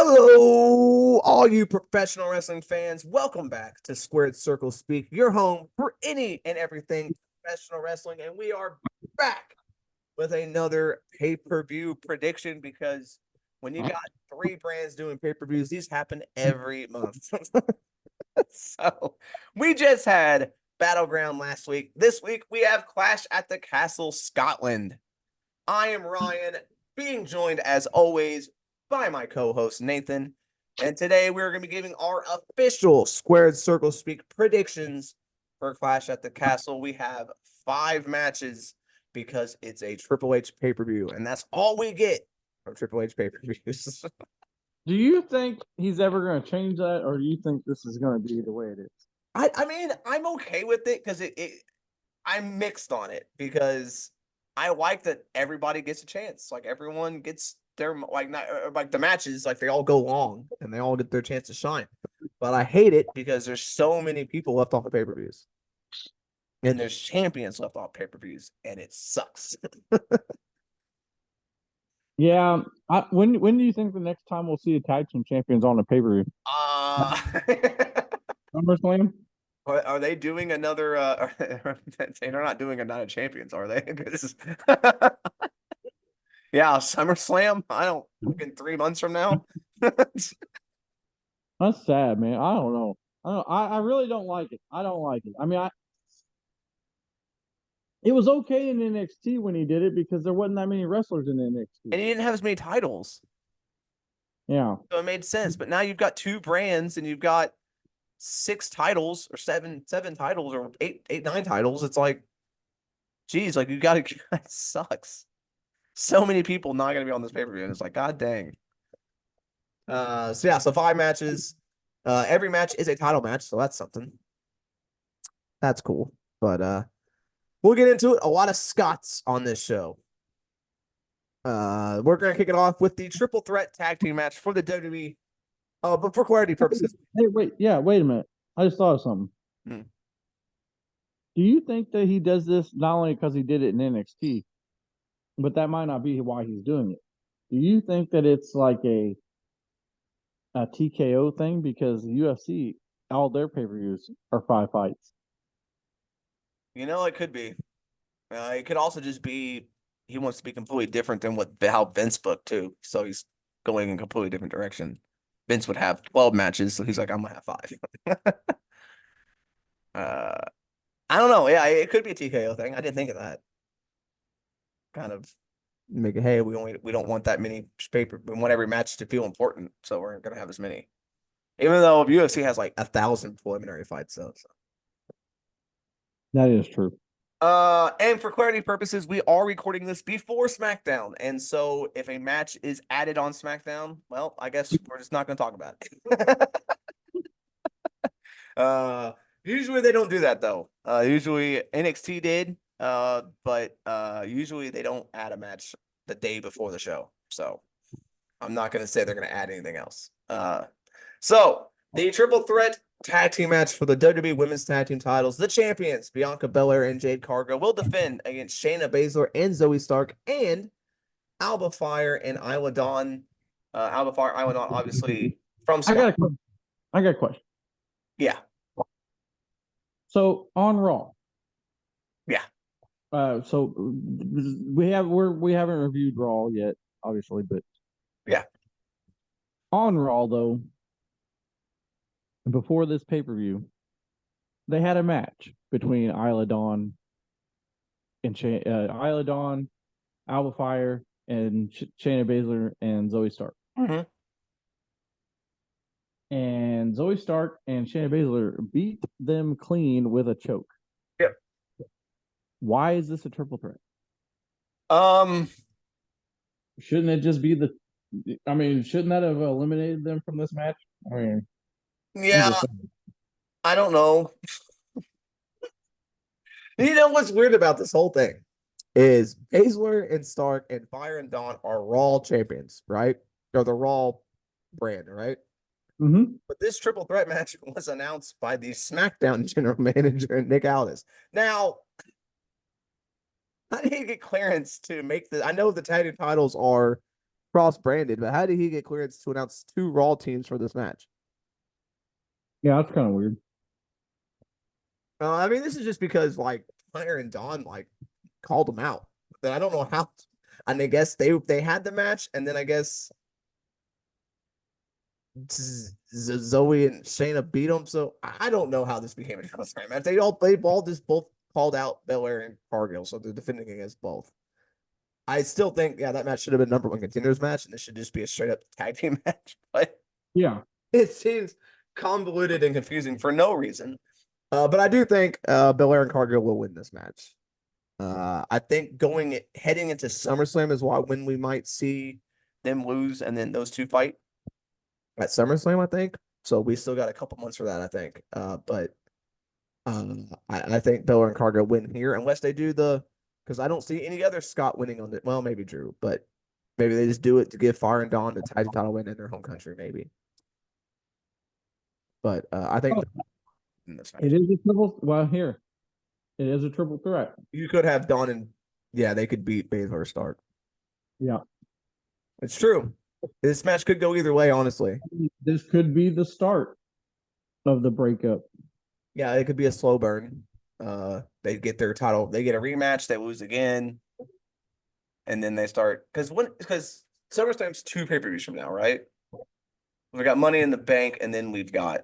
Hello, all you professional wrestling fans. Welcome back to Squared Circle Speak, your home for any and everything professional wrestling. And we are back with another pay-per-view prediction because when you got three brands doing pay-per-views, these happen every month. So we just had Battleground last week. This week we have Clash at the Castle, Scotland. I am Ryan, being joined as always by my co-host Nathan. And today we're going to be giving our official Squared Circle Speak predictions for Clash at the Castle. We have 5 matches because it's a Triple H pay-per-view, and that's all we get from Triple H pay-per-views. Do you think he's ever going to change that, or do you think this is going to be the way it is? I mean, I'm okay with it because I'm mixed on it because I like that everybody gets a chance. Like everyone gets their not the matches, like they all go long and they all get their chance to shine. But I hate it because there's so many people left off the pay-per-views. And there's champions left off pay-per-views, and it sucks. Yeah. When do you think the next time we'll see a tag team champions on a pay-per-view? SummerSlam? Are they doing another? They're not doing a Night of Champions, are they? Yeah, SummerSlam. I don't. In 3 months from now. That's sad, man. I don't know. I really don't like it. I don't like it. I mean, it was okay in NXT when he did it because there wasn't that many wrestlers in NXT. And he didn't have as many titles. Yeah. So it made sense. But now you've got 2 brands and you've got 6 titles or seven titles or eight, 9 titles. It's like, geez, like you gotta it sucks. So many people not gonna be on this pay-per-view. And it's like, god dang. So 5 matches. Every match is a title match, so that's something. That's cool. But we'll get into it. A lot of Scots on this show. We're gonna kick it off with the triple threat tag team match for the WWE. But for clarity purposes. Hey, wait a minute. I just thought of something. Do you think that he does this not only because he did it in NXT, but that might not be why he's doing it? Do you think that it's like a TKO thing because the UFC, all their pay-per-views are 5 fights? It could be. It could also just be he wants to be completely different than how Vince booked too. So he's going in a completely different direction. Vince would have 12 matches, so he's like, I'm gonna have 5. I don't know. Yeah, it could be a TKO thing. I didn't think of that. Kind of make it, hey, we don't want that many paper. We want every match to feel important, so we're gonna have as many. Even though UFC has like 1,000 preliminary fights, so. That is true. And for clarity purposes, we are recording this before SmackDown, and so if a match is added on SmackDown, well, I guess we're just not going to talk about it. Usually they don't do that though. Usually NXT did, but usually they don't add a match the day before the show. So I'm not going to say they're going to add anything else. So the triple threat tag team match for the WWE Women's Tag Team titles. The champions, Bianca Belair and Jade Cargill, will defend against Shayna Baszler and Zoe Stark and Alba Fire and Isla Dawn. Alba Fire, Isla Dawn, obviously from Scotland. I got a question. Yeah. So on Raw. Yeah. So we haven't reviewed Raw yet, obviously, but yeah. On Raw though, before this pay-per-view, they had a match between Isla Dawn and Isla Dawn, Alba Fire, and Shayna Baszler and Zoe Stark. Mm-hmm. And Zoe Stark and Shayna Baszler beat them clean with a choke. Yep. Why is this a triple threat? Shouldn't it just be shouldn't that have eliminated them from this match? I mean, yeah, I don't know. You know what's weird about this whole thing is Baszler and Stark and Fire and Dawn are Raw champions, right? They're the Raw brand, right? Mm-hmm. But this triple threat match was announced by the SmackDown general manager, Nick Aldis. Now, I need to get clearance to make the. I know the tag team titles are cross-branded, but how did he get clearance to announce 2 Raw teams for this match? Yeah, that's kind of weird. I mean, this is just because like Fire and Dawn like called him out. Then I don't know how. And I guess they had the match, and then I guess Zoe and Shayna beat them. So I don't know how this became a cross match. They all just both called out Belair and Cargill, so they're defending against both. I still think, yeah, that match should have been number 1 contenders match, and this should just be a straight up tag team match. But Yeah. it seems convoluted and confusing for no reason. But I do think Belair and Cargill will win this match. I think heading into SummerSlam is when we might see them lose, and then those two fight at SummerSlam. I think so. We still got a couple months for that. I think. But I think Belair and Cargill win here, unless they do because I don't see any other Scott winning on it. Well, maybe Drew, but maybe they just do it to give Fire and Dawn the tag team title win in their home country, maybe. But I think in this match, It is a triple. Well, here, it is a triple threat. you could have Dawn and they could beat Baszler start. Yeah. It's true. This match could go either way, honestly. This could be the start of the breakup. Yeah, it could be a slow burn. They get their title, they get a rematch, they lose again, and then they start because SummerSlam's 2 pay-per-views from now, right? We got Money in the Bank, and then we've got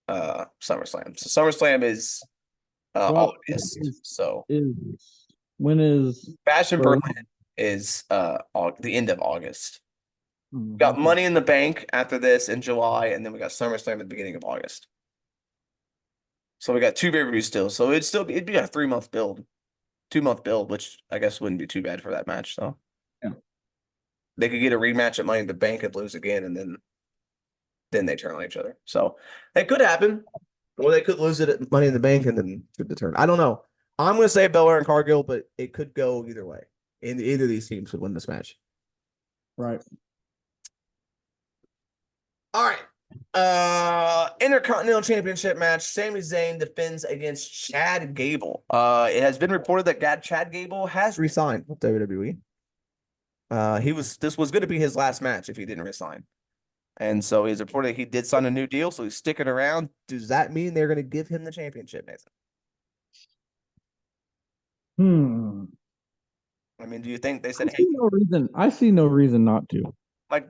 SummerSlam. So SummerSlam is August. So When is Bash in Berlin is the end of August. We got Money in the Bank after this in July, and then we got SummerSlam at the beginning of August. So we got 2 pay-per-views still. So it'd be a 3-month build, 2-month build, which I guess wouldn't be too bad for that match. So yeah, they could get a rematch at Money in the Bank and lose again, and then they turn on each other. So it could happen, or they could lose it at Money in the Bank and then could turn. I don't know. I'm gonna say Belair and Cargill, but it could go either way. Either of these teams would win this match. right. All right. Intercontinental Championship match. Sami Zayn defends against Chad Gable. It has been reported that Chad Gable has resigned with WWE. This was going to be his last match if he didn't resign. And so he's reported he did sign a new deal, so he's sticking around. Does that mean they're going to give him the championship, Nathan? I mean, do you think they said, I see no reason not to. Like,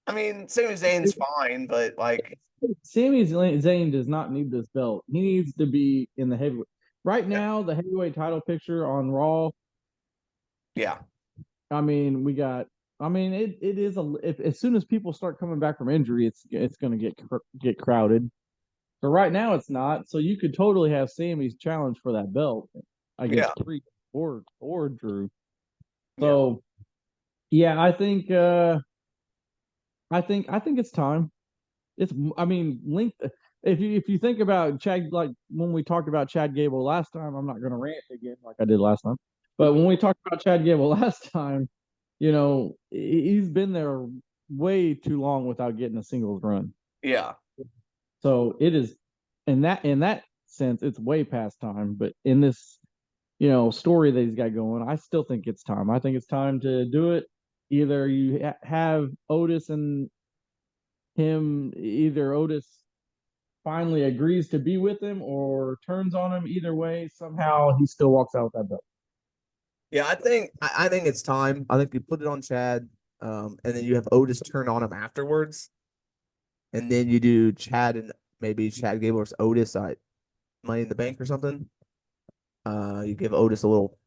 I mean, Sami Zayn's fine, but like, Sami Zayn does not need this belt. He needs to be in the heavyweight. Right now, the heavyweight title picture on Raw. Yeah. I mean, it is as soon as people start coming back from injury, it's going to get crowded. But right now, it's not. So you could totally have Sami's challenge for that belt against Creed or Drew. So, yeah, I think it's time. Link. If you think about Chad, like when we talked about Chad Gable last time, I'm not going to rant again like I did last time. But when we talked about Chad Gable last time, he's been there way too long without getting a singles run. Yeah. So it is, in that sense, it's way past time. But in this, story that he's got going, I still think it's time. I think it's time to do it. Either you have Otis and him, either Otis finally agrees to be with him or turns on him. Either way, somehow he still walks out with that belt. Yeah, I think it's time. I think you put it on Chad, and then you have Otis turn on him afterwards, and then you do Chad and maybe Chad Gable versus Otis at Money in the Bank or something. You give Otis a little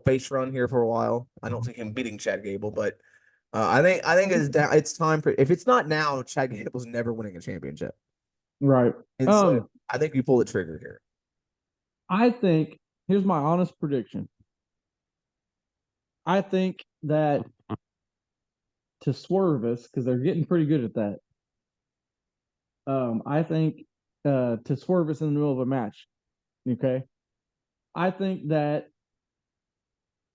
face run here for a while. I don't think him beating Chad Gable, but I think it's time for, if it's not now, Chad Gable's never winning a championship. Right. And so I think you pull the trigger here. I think here's my honest prediction. I think that to swerve us, because they're getting pretty good at that. I think to swerve us in the middle of a match. Okay. I think that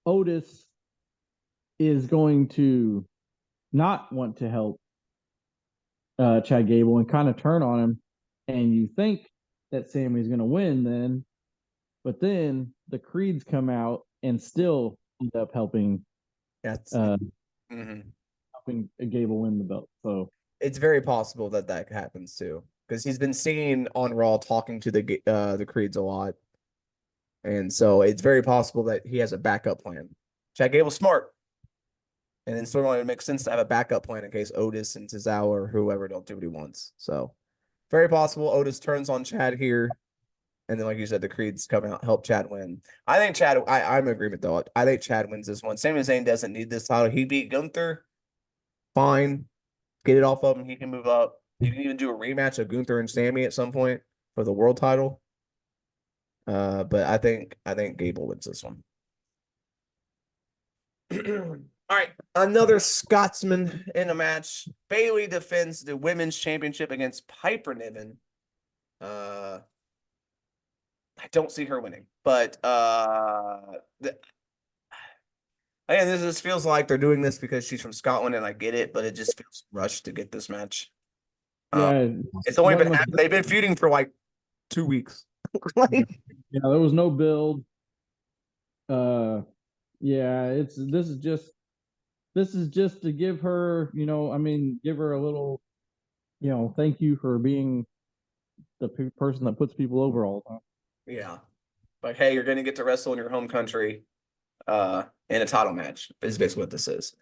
Otis is going to not want to help Chad Gable and kind of turn on him. And you think that Sami's going to win then, but then the Creeds come out and still end up helping helping Gable win the belt. So it's very possible that that happens too, because he's been seen on Raw talking to the Creeds a lot, and so it's very possible that he has a backup plan. Chad Gable's smart, and then storyline, it makes sense to have a backup plan in case Otis and Cesaro or whoever don't do what he wants. So very possible Otis turns on Chad here, and then like you said, the Creeds come out help Chad win. I think Chad. I'm in agreement though. I think Chad wins this one. Sami Zayn doesn't need this title. He beat Gunther. Fine. Get it off of him. He can move up. You can even do a rematch of Gunther and Sammy at some point for the world title. But I think Gable wins this one. All right, another Scotsman in a match. Bayley defends the women's championship against Piper Niven. I don't see her winning, but again, this just feels like they're doing this because she's from Scotland, and I get it, but it just feels rushed to get this match. yeah, It's only been much, they've been feuding for like 2 weeks. Like, yeah, there was no build. Yeah, this is just to give her, give her a little, thank you for being the person that puts people over all the time. yeah, like hey, you're gonna get to wrestle in your home country, in a title match. Is basically what this is.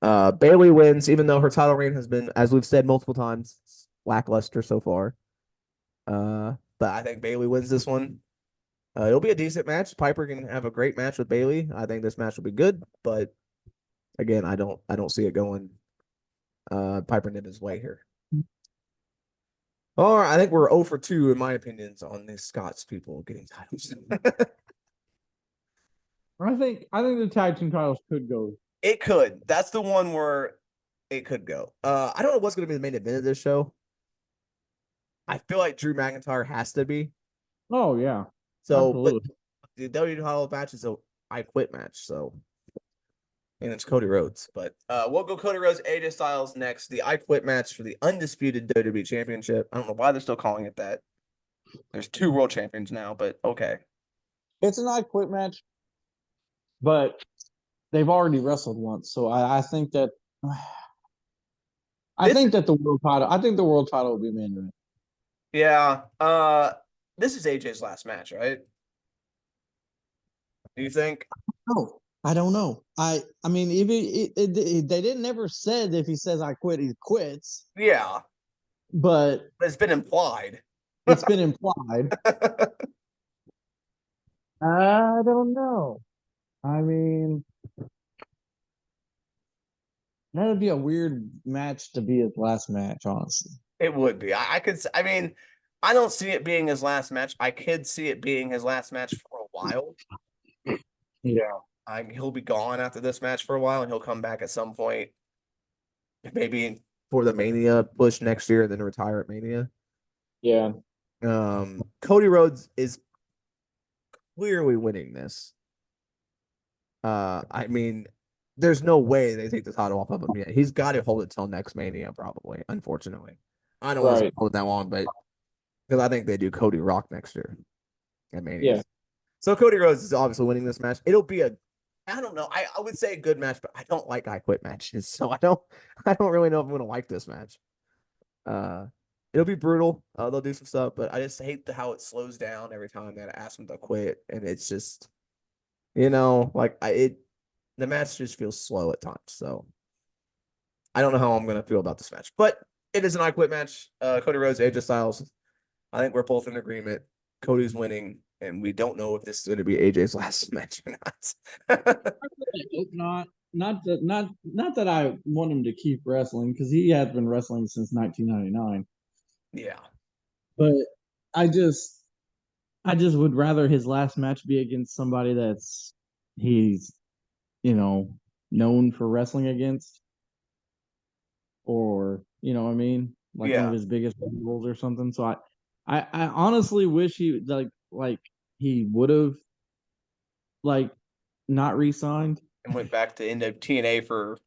Bayley wins, even though her title reign has been, as we've said multiple times, lackluster so far. But I think Bayley wins this one. It'll be a decent match. Piper can have a great match with Bayley. I think this match will be good, but again, I don't see it going Piper Niven's way here. All right, I think we're 0 for 2 in my opinions on these Scots people getting titles. I think the tag team titles could go. It could. That's the one where it could go. I don't know what's going to be the main event of this show. I feel like Drew McIntyre has to be. Oh yeah. So, absolutely. but the WWE title match is a I Quit match. So, and it's Cody Rhodes. But we'll go Cody Rhodes, AJ Styles next. The I Quit match for the undisputed WWE Championship. I don't know why they're still calling it that. There's 2 world champions now, but okay. It's an I Quit match, but they've already wrestled once, so I think that the world title. I think the world title will be main event. Yeah. This is AJ's last match, right? Do you think? No, I don't know. I mean, if they didn't never said if he says I quit, he quits. Yeah. But it's been implied. It's been implied. I don't know. I mean, that would be a weird match to be his last match, honestly. It would be. I mean, I don't see it being his last match. I could see it being his last match for a while. Yeah. He'll be gone after this match for a while, and he'll come back at some point, maybe for the Mania push next year, and then retire at Mania. Yeah. Cody Rhodes is clearly winning this. I mean, there's no way they take the title off of him yet. He's got to hold it till next Mania, probably. Unfortunately, I don't want to hold it that long, but because I think they do Cody Rock next year at Mania. Yeah. So Cody Rhodes is obviously winning this match. It'll be I don't know. I would say a good match, but I don't like I Quit matches, so I don't really know if I'm gonna like this match. It'll be brutal. They'll do some stuff, but I just hate how it slows down every time that I ask them to quit, and it's just, like the match just feels slow at times. So I don't know how I'm gonna feel about this match, but it is an I Quit match. Cody Rhodes, AJ Styles. I think we're both in agreement. Cody's winning, and we don't know if this is going to be AJ's last match or not. I hope not. Not that I want him to keep wrestling, because he has been wrestling since 1999. Yeah, but I just would rather his last match be against somebody he's known for wrestling against, or what I mean, like one of his biggest rivals or something. So I honestly wish he like he would have not re-signed and went back to TNA for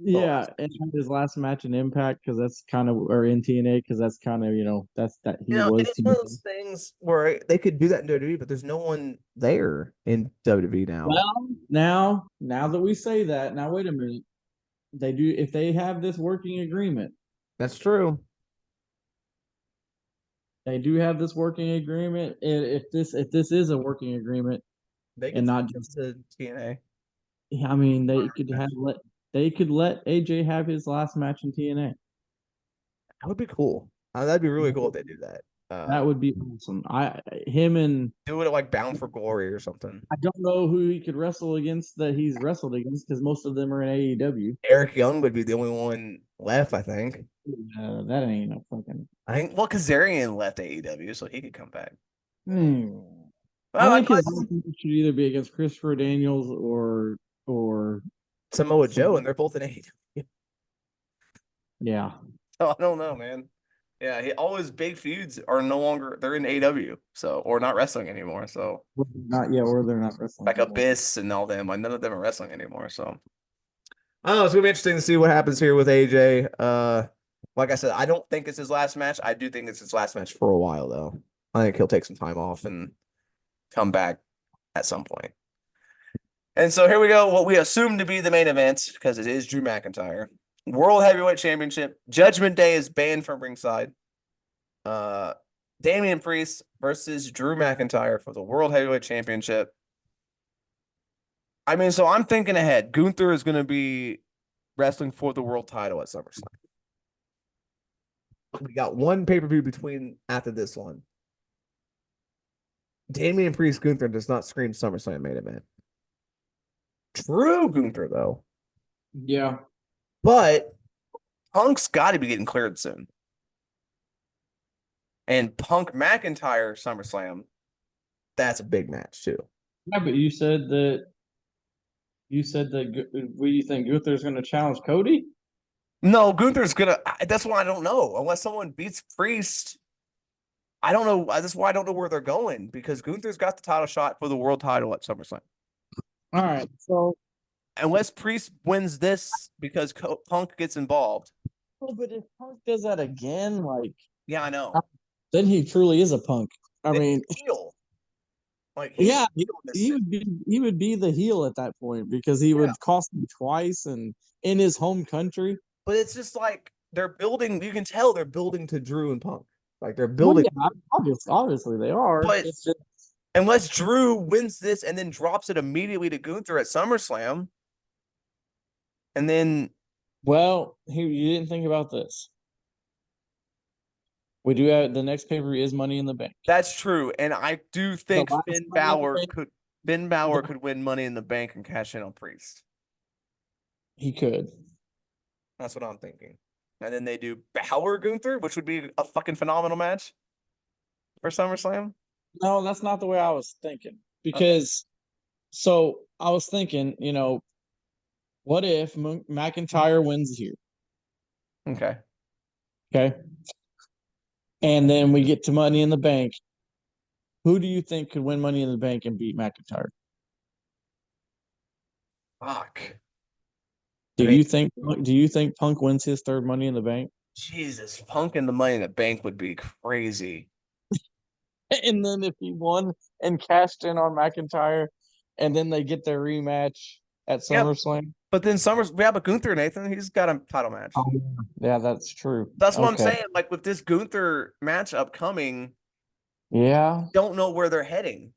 and his last match in Impact, because that's kind of, or in TNA, because that's kind of that's that he was. It's one of those things where they could do that in WWE, but there's no one there in WWE now. Well, now that we say that, now wait a minute. they do if they have this working agreement. That's true. They do have this working agreement. And if this is a working agreement They and could not take him just, to TNA. I mean, they could let AJ have his last match in TNA. That would be cool. That'd be really cool if they do that. That would be awesome. Him and Do it like Bound for Glory or something. I don't know who he could wrestle against that he's wrestled against because most of them are in AEW. Eric Young would be the only one left, I think. That ain't no fucking. I think Kazarian left AEW, so he could come back. Hmm. Well, I think his last match should either be against Christopher Daniels or Samoa Joe, and they're both in AEW. yeah. So I don't know, man. Yeah, all his big feuds are no longer they're in AEW, so or not wrestling anymore. So Not yet, or they're not wrestling. like Abyss and all them, like none of them are wrestling anymore. So I don't know. It's gonna be interesting to see what happens here with AJ. Like I said, I don't think it's his last match. I do think it's his last match for a while, though. I think he'll take some time off and come back at some point. And so here we go. What we assume to be the main event, because it is Drew McIntyre. World Heavyweight Championship. Judgment Day is banned from ringside. Damian Priest versus Drew McIntyre for the World Heavyweight Championship. I mean, so I'm thinking ahead. Gunther is going to be wrestling for the world title at SummerSlam. We got one pay-per-view between after this one. Damian Priest Gunther does not scream SummerSlam main event. True Gunther, though. Yeah. But Punk's got to be getting cleared soon. And Punk McIntyre SummerSlam, that's a big match too. Yeah, but you said that what do you think Gunther's going to challenge Cody? No, Gunther's gonna. That's why I don't know. Unless someone beats Priest, I don't know. That's why I don't know where they're going because Gunther's got the title shot for the world title at SummerSlam. All right, so Unless Priest wins this because Punk gets involved. but if Punk does that again, like Yeah, I know. then he truly is a Punk. I Then mean, he's heel. Like yeah, he would be the heel at that point because he would cost him twice and in his home country. But it's just like they're building. You can tell they're building to Drew and Punk. Like they're building. Well, yeah, obviously they are. But it's just, unless Drew wins this and then drops it immediately to Gunther at SummerSlam, and then well, you didn't think about this. We do have the next paper is Money in the Bank. That's true, and I do think Finn Balor could win Money in the Bank and cash in on Priest. He could. That's what I'm thinking. And then they do Balor Gunther, which would be a fucking phenomenal match for SummerSlam. No, that's not the way I was thinking. Because, so I was thinking, what if McIntyre wins here? Okay. Okay. And then we get to Money in the Bank. Who do you think could win Money in the Bank and beat McIntyre? Fuck. Do you think Punk wins his third Money in the Bank? Jesus, Punk and the Money in the Bank would be crazy. And then if he won and cashed in on McIntyre, and then they get their rematch at SummerSlam. But then but Gunther, Nathan, he's got a title match. Oh, yeah, that's true. That's what I'm saying. Like with this Gunther match upcoming, don't know where they're heading.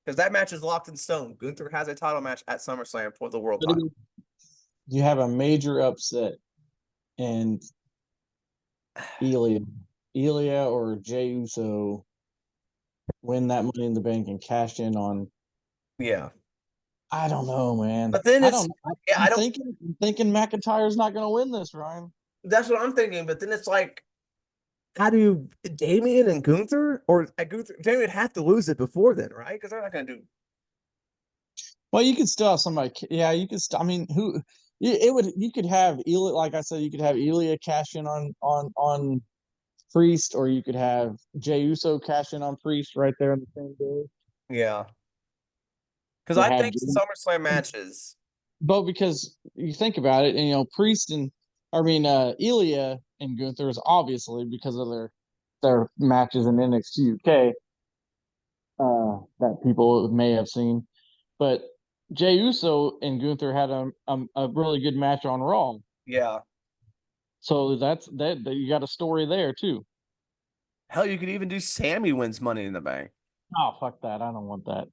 Because that match is locked in stone. Gunther has a title match at SummerSlam for the world title. You have a major upset, and Ilya or Jey Uso win that Money in the Bank and cash in on. Yeah. I don't know, man. But then I'm thinking McIntyre's not going to win this, Ryan. That's what I'm thinking. But then it's like, how do Damian and Gunther Damian would have to lose it before then, right? Because they're not going to do. Well, you could still have somebody. Yeah, you could. I mean, who? It would. You could have Ilya. Like I said, you could have Ilya cash in on Priest, or you could have Jey Uso cash in on Priest right there on the same day. Yeah. Because I think SummerSlam matches. But because you think about it, and Priest and Ilya and Gunther is obviously because of their matches in NXT UK that people may have seen, but Jey Uso and Gunther had a really good match on Raw Yeah. So that you got a story there too. Hell, you could even do Sammy wins Money in the Bank. Oh, fuck that. I don't want that.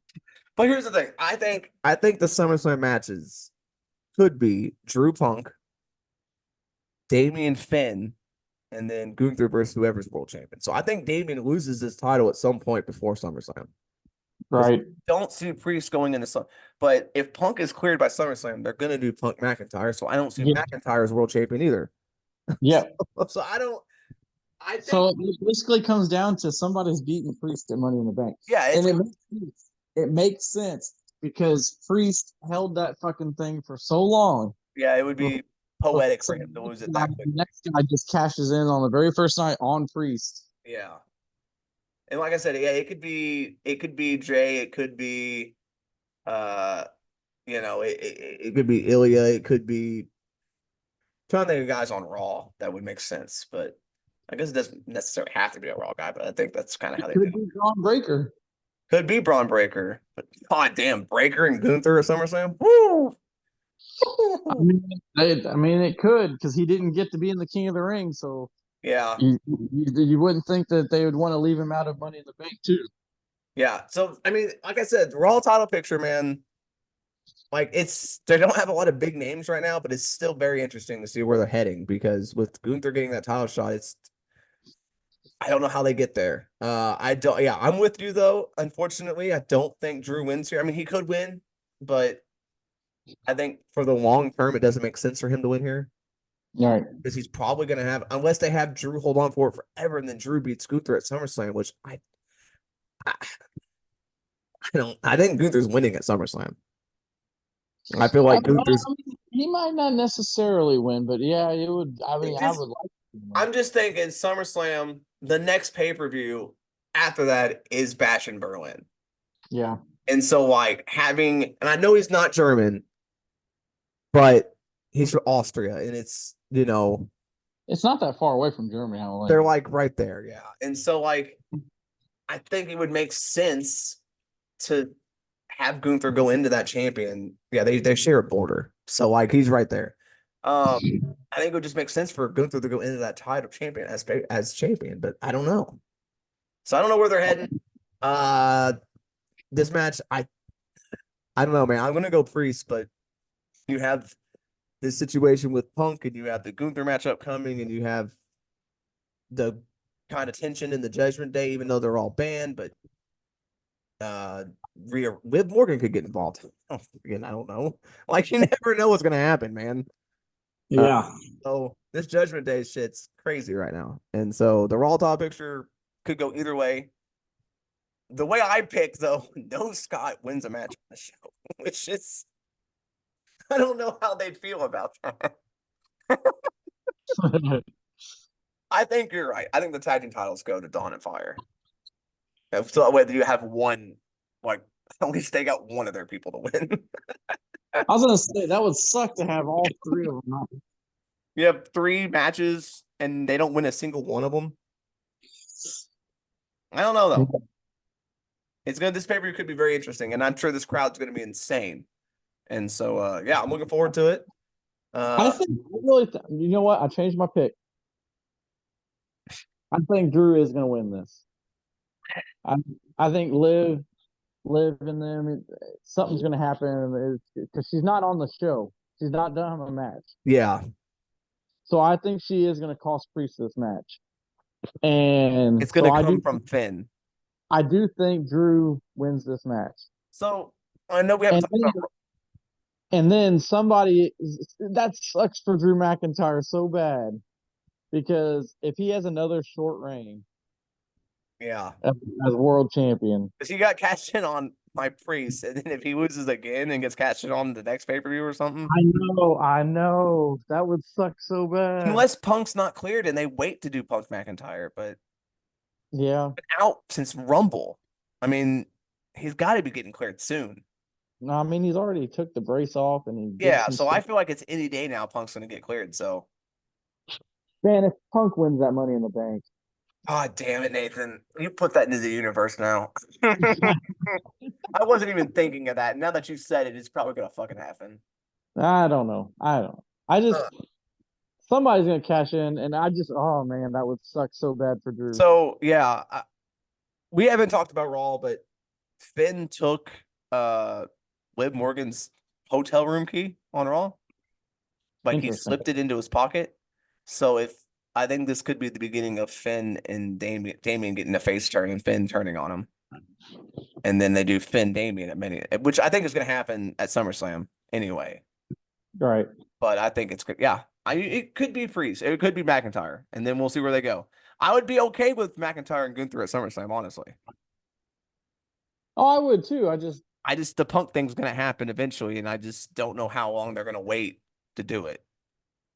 But here's the thing. I think the SummerSlam matches could be Drew Punk, Damian Finn, and then Gunther versus whoever's world champion. So I think Damian loses his title at some point before SummerSlam. Right. Don't see Priest going into some. But if Punk is cleared by SummerSlam, they're gonna do Punk McIntyre. So I don't see Yeah. McIntyre as world champion either. Yeah. So I don't. I think So it basically comes down to somebody's beating Priest at Money in the Bank. yeah, And it makes sense. It makes sense because Priest held that fucking thing for so long. yeah, it would be poetic for So him to lose it the that quick. next guy just cashes in on the very first night on Priest. Yeah. And like I said, yeah, it could be Jay, it could be uh it could be Ilya, it could be trying to think of guys on Raw that would make sense, but I guess it doesn't necessarily have to be a Raw guy, but I think that's kind of how they do Could it. be Braun Breaker. Could be Braun Breaker, but god damn, Breaker and Gunther at SummerSlam. Woo! I mean, it could because he didn't get to be in the King of the Ring, so Yeah. you wouldn't think that they would want to leave him out of Money in the Bank too. Yeah. So I mean, like I said, the Raw title picture, man, like they don't have a lot of big names right now, but it's still very interesting to see where they're heading because with Gunther getting that title shot, I don't know how they get there. I don't. Yeah, I'm with you though. Unfortunately, I don't think Drew wins here. I mean, he could win, but I think for the long term, it doesn't make sense for him to win here All right. because he's probably going to have, unless they have Drew hold on for it forever, and then Drew beats Gunther at SummerSlam, which I, I don't. I think Gunther's winning at SummerSlam. I feel like Gunther's. He might not necessarily win, but yeah, it would. I mean, I would like to win. I'm just thinking SummerSlam. The next pay per view after that is Bash in Berlin. Yeah. And so, like, and I know he's not German, but he's from Austria, and it's, It's not that far away from Germany, I don't they're think. like right there. Yeah. And so, like, I think it would make sense to have Gunther go into that champion. Yeah, they share a border. So, like, he's right there. I think it would just make sense for Gunther to go into that title champion as champion, but I don't know. So I don't know where they're heading. This match, I don't know, man. I'm gonna go Priest, but you have this situation with Punk, and you have the Gunther matchup coming, and you have the kind of tension in the Judgment Day, even though they're all banned. But Liv Morgan could get involved. Again, I don't know. Like, you never know what's gonna happen, man. Yeah. So this Judgment Day shit's crazy right now, and so the Raw top picture could go either way. The way I pick, though, no Scott wins a match on the show, which is, I don't know how they'd feel about that. I think you're right. I think the tag team titles go to Dawn and Fire. So that way you have one, like, at least they got one of their people to win. I was gonna say that would suck to have all three of them. You have 3 matches and they don't win a single one of them. I don't know though. This pay-per-view could be very interesting, and I'm sure this crowd's gonna be insane. And so yeah, I'm looking forward to it. I you know what? I changed my pick. I think Drew is gonna win this. I think Liv and them, something's gonna happen because she's not on the show. She's not done a match. Yeah. So I think she is gonna cost Priest this match. And it's gonna come from Finn. I do think Drew wins this match. So I know we have and then somebody that sucks for Drew McIntyre so bad because if he has another short reign, yeah, as world champion, because he got cashed in on my Priest, and then if he loses again and gets cashed in on the next pay-per-view or something, I know that would suck so bad. Unless Punk's not cleared and they wait to do Punk McIntyre, but yeah, been out since Rumble. I mean, he's got to be getting cleared soon. No, I mean he's already took the brace off, and so I feel like it's any day now. Punk's going to get cleared. So, man, if Punk wins that Money in the Bank, God damn it, Nathan, you put that into the universe now. I wasn't even thinking of that. Now that you said it, it's probably going to fucking happen. I don't know. I just somebody's gonna cash in, and oh man, that would suck so bad for Drew. So yeah, we haven't talked about Raw, but Finn took Liv Morgan's hotel room key on Raw. Like he Interesting. slipped it into his pocket. So if I think this could be the beginning of Finn and Damien getting a face turn and Finn turning on him. And then they do Finn Damien at many, which I think is going to happen at SummerSlam anyway. Right. But I think it's good. Yeah, it could be Freeze. It could be McIntyre, and then we'll see where they go. I would be okay with McIntyre and Gunther at SummerSlam, honestly. Oh, I would too. The Punk thing's going to happen eventually, and I just don't know how long they're going to wait to do it.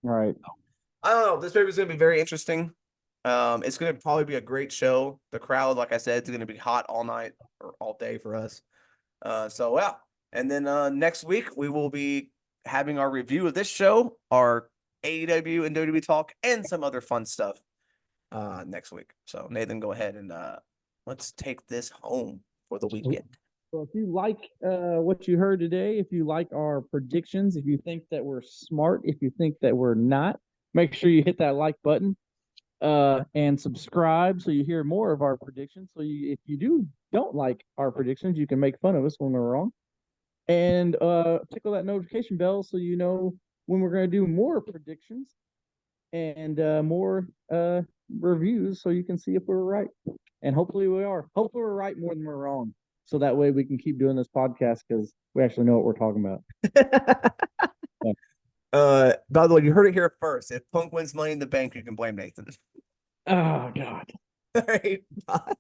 Right. I don't know. This movie is going to be very interesting. It's going to probably be a great show. The crowd, like I said, is going to be hot all night or all day for us. So yeah. And then next week we will be having our review of this show, our AEW and WWE talk, and some other fun stuff next week. So Nathan, go ahead and let's take this home for the weekend. So if you like what you heard today, if you like our predictions, if you think that we're smart, if you think that we're not, make sure you hit that like button and subscribe so you hear more of our predictions. So if you don't like our predictions, you can make fun of us when we're wrong. And tickle that notification bell so you know when we're going to do more predictions and more reviews so you can see if we're right. And hopefully we are. Hopefully we're right more than we're wrong. So that way we can keep doing this podcast because we actually know what we're talking about. By the way, you heard it here first. If Punk wins Money in the Bank, you can blame Nathan. Oh, God. All right, bye.